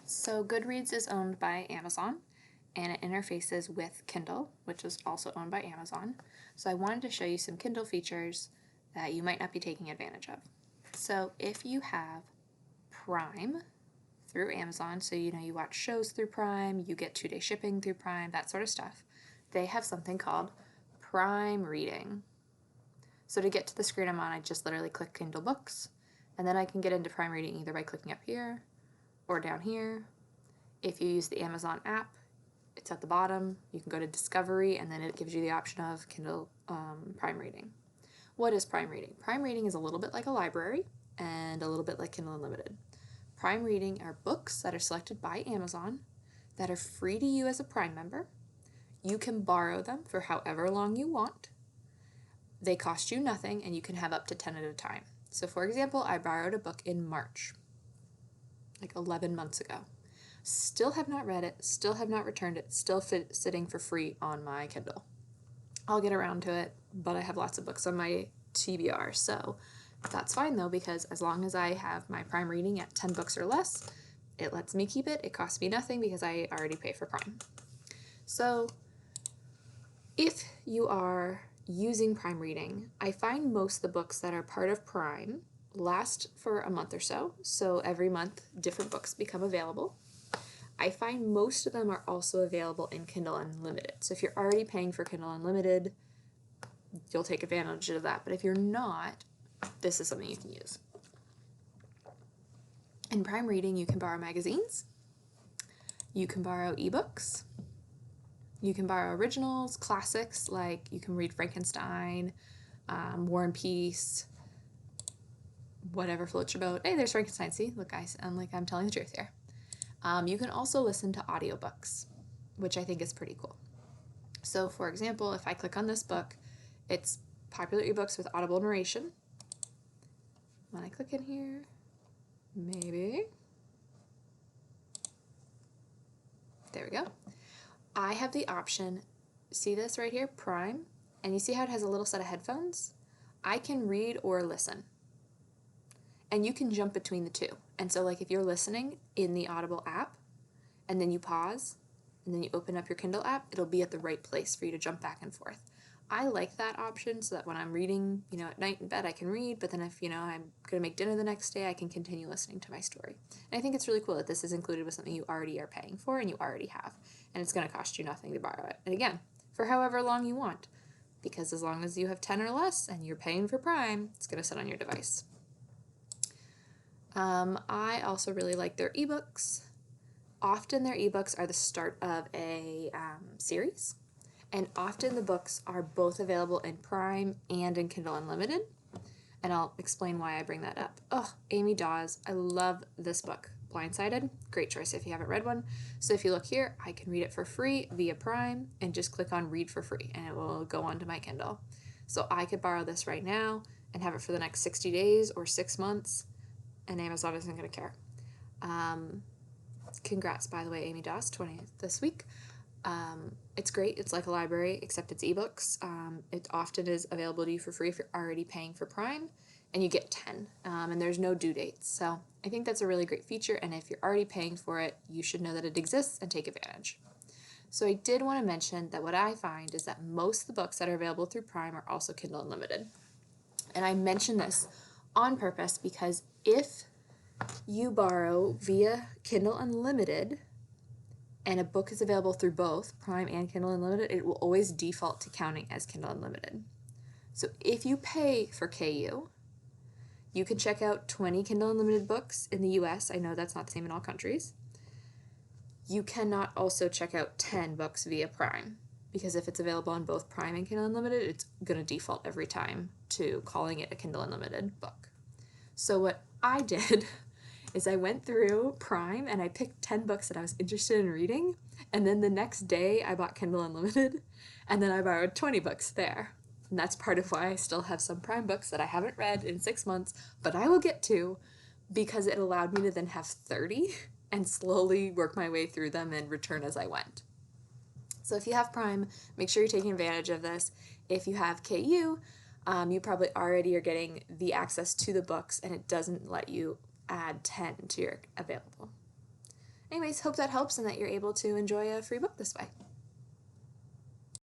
So Goodreads is owned by Amazon and it interfaces with Kindle, which is also owned by Amazon. So I wanted to show you some Kindle features that you might not be taking advantage of. So if you have Prime through Amazon, so you watch shows through Prime, you get 2-day shipping through Prime, that sort of stuff, they have something called Prime Reading. So to get to the screen I'm on, I just literally click Kindle Books, and then I can get into Prime Reading either by clicking up here or down here. If you use the Amazon app, it's at the bottom. You can go to Discovery, and then it gives you the option of Kindle Prime Reading. What is Prime Reading? Prime Reading is a little bit like a library and a little bit like Kindle Unlimited. Prime Reading are books that are selected by Amazon that are free to you as a Prime member. You can borrow them for however long you want. They cost you nothing, and you can have up to 10 at a time. So for example, I borrowed a book in March, like 11 months ago. Still have not read it, still have not returned it, still sitting for free on my Kindle. I'll get around to it, but I have lots of books on my TBR, so that's fine though, because as long as I have my Prime Reading at 10 books or less, it lets me keep it. It costs me nothing because I already pay for Prime. So if you are using Prime Reading, I find most of the books that are part of Prime last for a month or so. So every month, different books become available. I find most of them are also available in Kindle Unlimited. So if you're already paying for Kindle Unlimited, you'll take advantage of that. But if you're not, this is something you can use. In Prime Reading, you can borrow magazines. You can borrow ebooks. You can borrow originals, classics, like you can read Frankenstein, War and Peace, whatever floats your boat. Hey, there's Frankenstein. See, look, guys, I'm telling the truth here. You can also listen to audiobooks, which I think is pretty cool. So for example, if I click on this book, it's Popular Ebooks with Audible Narration. When I click in here, maybe, there we go. I have the option, see this right here, Prime, and you see how it has a little set of headphones? I can read or listen. And you can jump between the two. And so like if you're listening in the Audible app and then you pause and then you open up your Kindle app, it'll be at the right place for you to jump back and forth. I like that option so that when I'm reading, at night in bed I can read, but then if, I'm going to make dinner the next day, I can continue listening to my story. And I think it's really cool that this is included with something you already are paying for and you already have. And it's going to cost you nothing to borrow it. And again, for however long you want, because as long as you have 10 or less and you're paying for Prime, it's going to sit on your device. I also really like their ebooks. Often their ebooks are the start of a series, and often the books are both available in Prime and in Kindle Unlimited, and I'll explain why I bring that up. Oh, Amy Dawes, I love this book, Blindsided. Great choice if you haven't read one. So if you look here, I can read it for free via Prime and just click on Read for Free, and it will go onto my Kindle. So I could borrow this right now and have it for the next 60 days or 6 months, and Amazon isn't going to care. Congrats, by the way, Amy Dawes, 20th this week. It's great. It's like a library, except it's ebooks. It often is available to you for free if you're already paying for Prime, and you get 10, and there's no due dates. So I think that's a really great feature, and if you're already paying for it, you should know that it exists and take advantage. So I did want to mention that what I find is that most of the books that are available through Prime are also Kindle Unlimited. And I mention this on purpose because if you borrow via Kindle Unlimited and a book is available through both Prime and Kindle Unlimited, it will always default to counting as Kindle Unlimited. So if you pay for KU, you can check out 20 Kindle Unlimited books in the US. I know that's not the same in all countries. You cannot also check out 10 books via Prime, because if it's available on both Prime and Kindle Unlimited, it's going to default every time to calling it a Kindle Unlimited book. So what I did is I went through Prime and I picked 10 books that I was interested in reading, and then the next day I bought Kindle Unlimited, and then I borrowed 20 books there. And that's part of why I still have some Prime books that I haven't read in 6 months, but I will get to, because it allowed me to then have 30 and slowly work my way through them and return as I went. So if you have Prime, make sure you're taking advantage of this. If you have KU, you probably already are getting the access to the books, and it doesn't let you add 10 to your available. Anyways, hope that helps and that you're able to enjoy a free book this way.